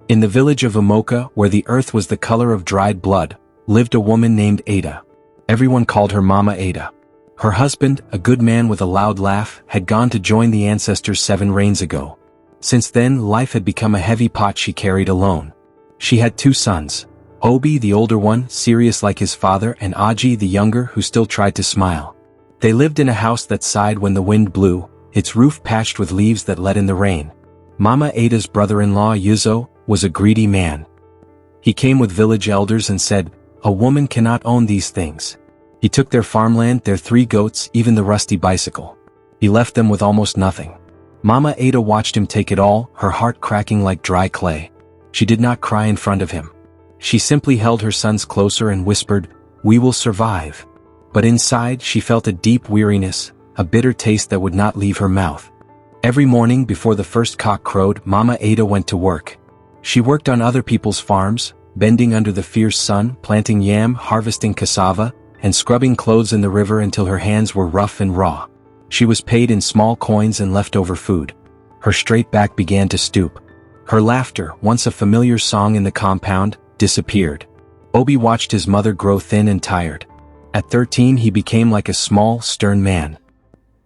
In the village of Amoka, where the earth was the color of dried blood, lived a woman named Ada. Everyone called her Mama Ada. Her husband, a good man with a loud laugh, had gone to join the ancestors 7 rains ago. Since then, life had become a heavy pot she carried alone. She had 2 sons. Obi, the older one, serious like his father, and Aji, the younger, who still tried to smile. They lived in a house that sighed when the wind blew, its roof patched with leaves that let in the rain. Mama Ada's brother-in-law, Yuzo, was a greedy man. He came with village elders and said, "A woman cannot own these things." He took their farmland, their 3 goats, even the rusty bicycle. He left them with almost nothing. Mama Ada watched him take it all, her heart cracking like dry clay. She did not cry in front of him. She simply held her sons closer and whispered, "We will survive." But inside, she felt a deep weariness, a bitter taste that would not leave her mouth. Every morning before the first cock crowed, Mama Ada went to work. She worked on other people's farms, bending under the fierce sun, planting yam, harvesting cassava, and scrubbing clothes in the river until her hands were rough and raw. She was paid in small coins and leftover food. Her straight back began to stoop. Her laughter, once a familiar song in the compound, disappeared. Obi watched his mother grow thin and tired. At 13 he became like a small, stern man.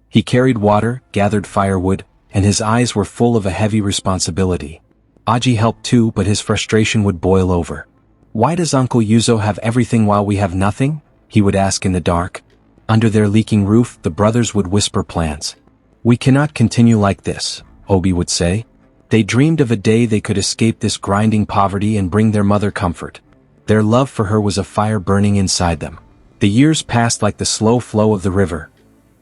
He carried water, gathered firewood, and his eyes were full of a heavy responsibility. Aji helped too, but his frustration would boil over. "Why does Uncle Yuzo have everything while we have nothing?" he would ask in the dark. Under their leaking roof, the brothers would whisper plans. "We cannot continue like this," Obi would say. They dreamed of a day they could escape this grinding poverty and bring their mother comfort. Their love for her was a fire burning inside them. The years passed like the slow flow of the river.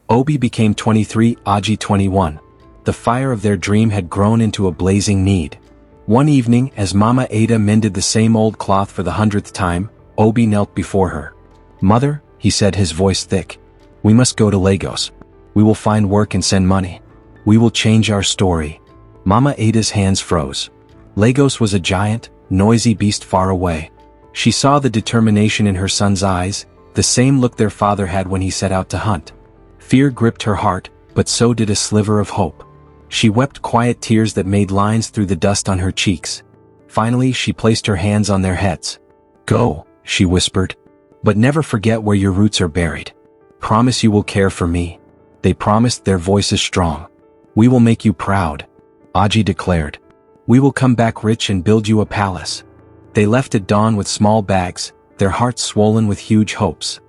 Obi became 23, Aji 21. The fire of their dream had grown into a blazing need. One evening, as Mama Ada mended the same old cloth for the 100th time, Obi knelt before her. "Mother," he said, his voice thick, "we must go to Lagos. We will find work and send money. We will change our story." Mama Ada's hands froze. Lagos was a giant, noisy beast far away. She saw the determination in her son's eyes, the same look their father had when he set out to hunt. Fear gripped her heart, but so did a sliver of hope. She wept quiet tears that made lines through the dust on her cheeks. Finally, she placed her hands on their heads. "Go," she whispered. "But never forget where your roots are buried. Promise you will care for me." They promised, their voices strong. "We will make you proud," Aji declared. "We will come back rich and build you a palace." They left at dawn with small bags, their hearts swollen with huge hopes.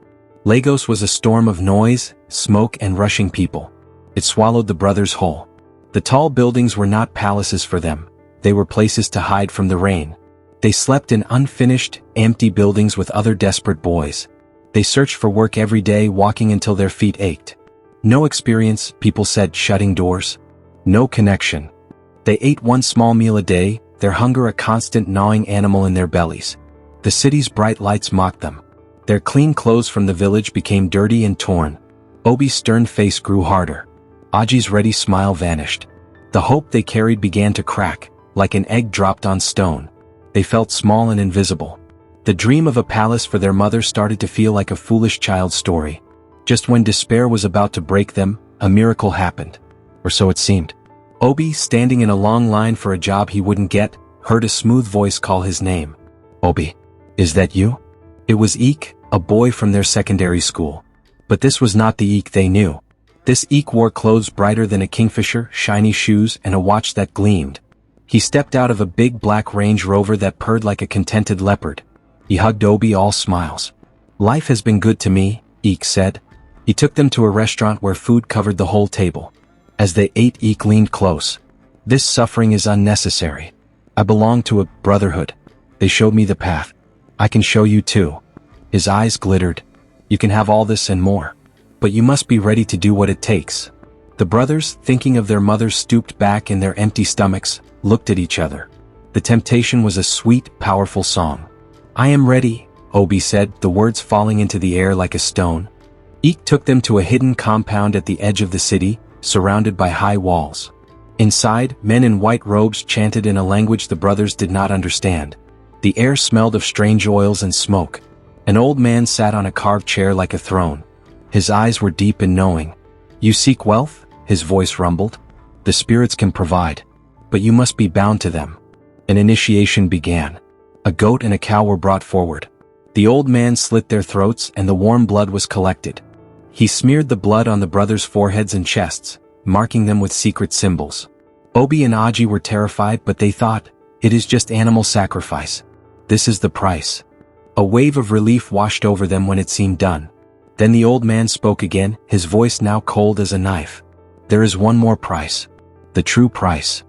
Lagos was a storm of noise, smoke, and rushing people. It swallowed the brothers whole. The tall buildings were not palaces for them, they were places to hide from the rain. They slept in unfinished, empty buildings with other desperate boys. They searched for work every day, walking until their feet ached. No experience, people said, shutting doors. No connection. They ate one small meal a day, their hunger a constant gnawing animal in their bellies. The city's bright lights mocked them. Their clean clothes from the village became dirty and torn. Obi's stern face grew harder. Aji's ready smile vanished. The hope they carried began to crack, like an egg dropped on stone. They felt small and invisible. The dream of a palace for their mother started to feel like a foolish child's story. Just when despair was about to break them, a miracle happened. Or so it seemed. Obi, standing in a long line for a job he wouldn't get, heard a smooth voice call his name. "Obi, is that you?" It was Eek, a boy from their secondary school. But this was not the Eek they knew. This Eek wore clothes brighter than a kingfisher, shiny shoes, and a watch that gleamed. He stepped out of a big black Range Rover that purred like a contented leopard. He hugged Obi, all smiles. "Life has been good to me," Eek said. He took them to a restaurant where food covered the whole table. As they ate, Eek leaned close. "This suffering is unnecessary. I belong to a brotherhood. They showed me the path. I can show you too." His eyes glittered. "You can have all this and more. But you must be ready to do what it takes." The brothers, thinking of their mother stooped back in their empty stomachs, looked at each other. The temptation was a sweet, powerful song. "I am ready," Obi said, the words falling into the air like a stone. Eek took them to a hidden compound at the edge of the city, surrounded by high walls. Inside, men in white robes chanted in a language the brothers did not understand. The air smelled of strange oils and smoke. An old man sat on a carved chair like a throne. His eyes were deep and knowing. "You seek wealth?" his voice rumbled. "The spirits can provide. But you must be bound to them." An initiation began. A goat and a cow were brought forward. The old man slit their throats and the warm blood was collected. He smeared the blood on the brothers' foreheads and chests, marking them with secret symbols. Obi and Aji were terrified, but they thought, it is just animal sacrifice. This is the price. A wave of relief washed over them when it seemed done. Then the old man spoke again, his voice now cold as a knife. There is one more price. The true price.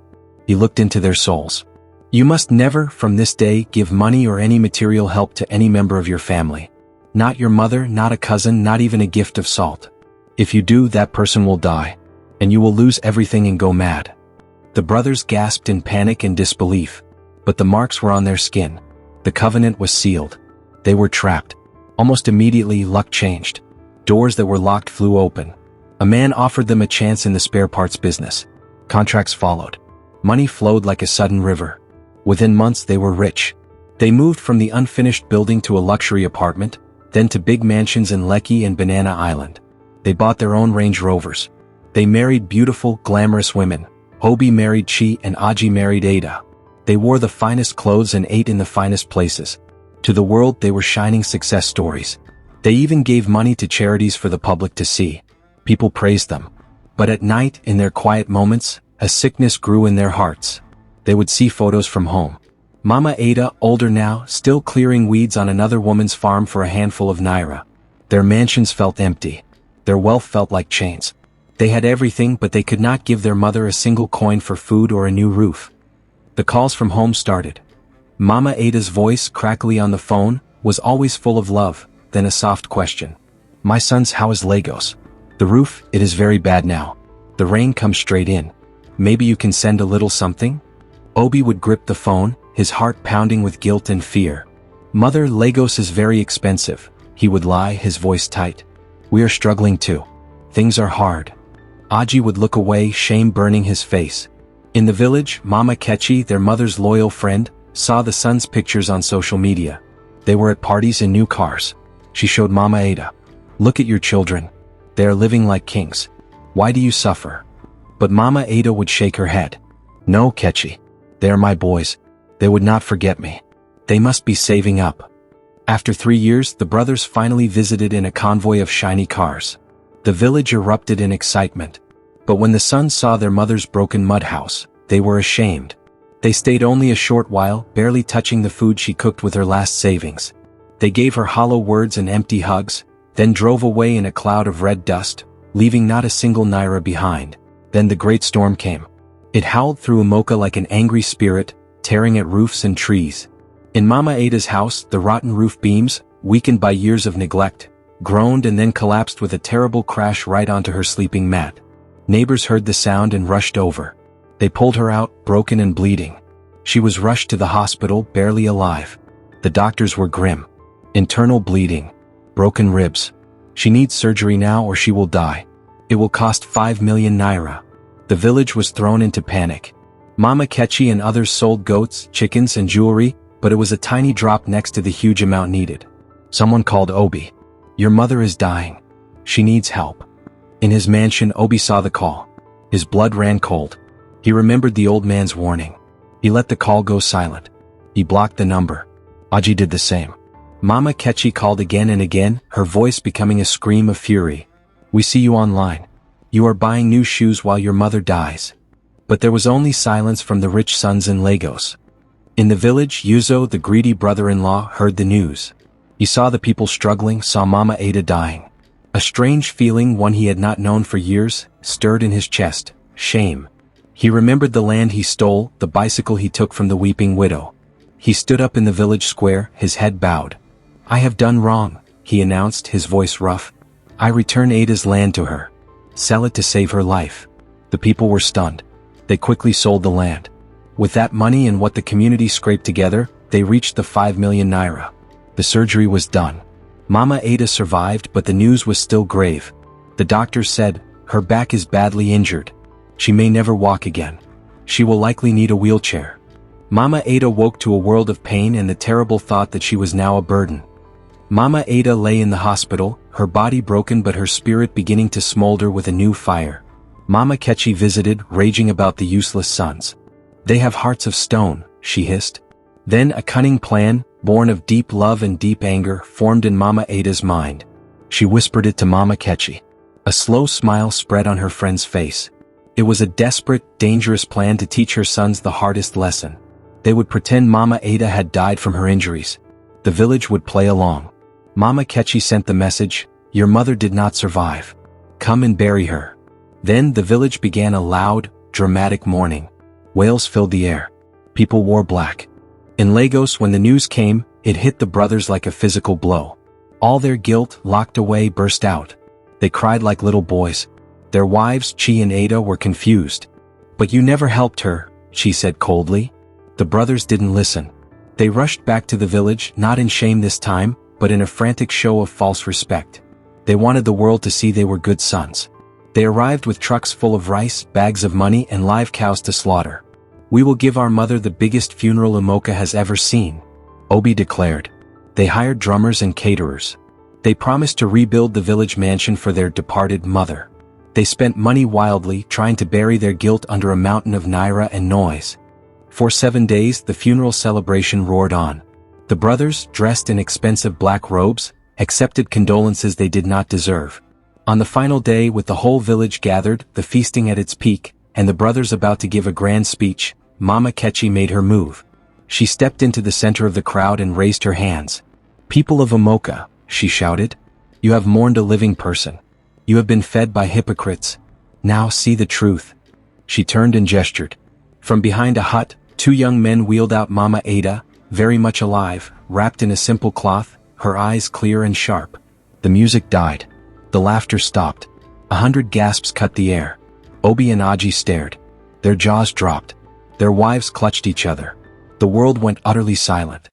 He looked into their souls. You must never, from this day, give money or any material help to any member of your family. Not your mother, not a cousin, not even a gift of salt. If you do, that person will die. And you will lose everything and go mad. The brothers gasped in panic and disbelief. But the marks were on their skin. The covenant was sealed. They were trapped. Almost immediately, luck changed. Doors that were locked flew open. A man offered them a chance in the spare parts business. Contracts followed. Money flowed like a sudden river. Within months they were rich. They moved from the unfinished building to a luxury apartment, then to big mansions in Lekki and Banana Island. They bought their own Range Rovers. They married beautiful, glamorous women. Obi married Chi and Aji married Ada. They wore the finest clothes and ate in the finest places. To the world they were shining success stories. They even gave money to charities for the public to see. People praised them. But at night, in their quiet moments, a sickness grew in their hearts. They would see photos from home. Mama Ada, older now, still clearing weeds on another woman's farm for a handful of naira. Their mansions felt empty. Their wealth felt like chains. They had everything, but they could not give their mother a single coin for food or a new roof. The calls from home started. Mama Ada's voice, crackly on the phone, was always full of love, then a soft question. My sons, how is Lagos? The roof, it is very bad now. The rain comes straight in. Maybe you can send a little something? Obi would grip the phone, his heart pounding with guilt and fear. Mother, Lagos is very expensive, he would lie, his voice tight. We are struggling too. Things are hard. Aji would look away, shame burning his face. In the village, Mama Kechi, their mother's loyal friend, saw the son's pictures on social media. They were at parties in new cars. She showed Mama Ada. Look at your children. They are living like kings. Why do you suffer? But Mama Ada would shake her head. No, Kechi. They are my boys. They would not forget me. They must be saving up. After 3 years, the brothers finally visited in a convoy of shiny cars. The village erupted in excitement. But when the sons saw their mother's broken mud house, they were ashamed. They stayed only a short while, barely touching the food she cooked with her last savings. They gave her hollow words and empty hugs, then drove away in a cloud of red dust, leaving not a single naira behind. Then the great storm came. It howled through Umoka like an angry spirit, tearing at roofs and trees. In Mama Ada's house, the rotten roof beams, weakened by years of neglect, groaned and then collapsed with a terrible crash right onto her sleeping mat. Neighbors heard the sound and rushed over. They pulled her out, broken and bleeding. She was rushed to the hospital, barely alive. The doctors were grim. Internal bleeding. Broken ribs. She needs surgery now or she will die. It will cost 5 million naira. The village was thrown into panic. Mama Kechi and others sold goats, chickens and jewelry, but it was a tiny drop next to the huge amount needed. Someone called Obi. Your mother is dying. She needs help. In his mansion, Obi saw the call. His blood ran cold. He remembered the old man's warning. He let the call go silent. He blocked the number. Aji did the same. Mama Kechi called again and again, her voice becoming a scream of fury. We see you online. You are buying new shoes while your mother dies. But there was only silence from the rich sons in Lagos. In the village, Yuzo, the greedy brother-in-law, heard the news. He saw the people struggling, saw Mama Ada dying. A strange feeling, one he had not known for years, stirred in his chest. Shame. He remembered the land he stole, the bicycle he took from the weeping widow. He stood up in the village square, his head bowed. I have done wrong, he announced, his voice rough. I return Ada's land to her. Sell it to save her life. The people were stunned. They quickly sold the land. With that money and what the community scraped together, they reached the 5 million naira. The surgery was done. Mama Ada survived, but the news was still grave. The doctors said, her back is badly injured. She may never walk again. She will likely need a wheelchair. Mama Ada woke to a world of pain and the terrible thought that she was now a burden. Mama Ada lay in the hospital, her body broken but her spirit beginning to smolder with a new fire. Mama Kechi visited, raging about the useless sons. They have hearts of stone, she hissed. Then a cunning plan, born of deep love and deep anger, formed in Mama Ada's mind. She whispered it to Mama Kechi. A slow smile spread on her friend's face. It was a desperate, dangerous plan to teach her sons the hardest lesson. They would pretend Mama Ada had died from her injuries. The village would play along. Mama Kechi sent the message, "Your mother did not survive. Come and bury her." Then the village began a loud, dramatic mourning. Wails filled the air. People wore black. In Lagos, when the news came, it hit the brothers like a physical blow. All their guilt, locked away, burst out. They cried like little boys. Their wives, Chi and Ada, were confused. "But you never helped her," she said coldly. The brothers didn't listen. They rushed back to the village, not in shame this time, but in a frantic show of false respect. They wanted the world to see they were good sons. They arrived with trucks full of rice, bags of money, and live cows to slaughter. "We will give our mother the biggest funeral Umoka has ever seen," Obi declared. They hired drummers and caterers. They promised to rebuild the village mansion for their departed mother. They spent money wildly, trying to bury their guilt under a mountain of naira and noise. For 7 days, the funeral celebration roared on. The brothers, dressed in expensive black robes, accepted condolences they did not deserve. On the final day, with the whole village gathered, the feasting at its peak, and the brothers about to give a grand speech, Mama Kechi made her move. She stepped into the center of the crowd and raised her hands. "People of Umoka," she shouted, "you have mourned a living person. You have been fed by hypocrites. Now see the truth." She turned and gestured. From behind a hut, 2 young men wheeled out Mama Ada, very much alive, wrapped in a simple cloth, her eyes clear and sharp. The music died. The laughter stopped. 100 gasps cut the air. Obi and Aji stared. Their jaws dropped. Their wives clutched each other. The world went utterly silent.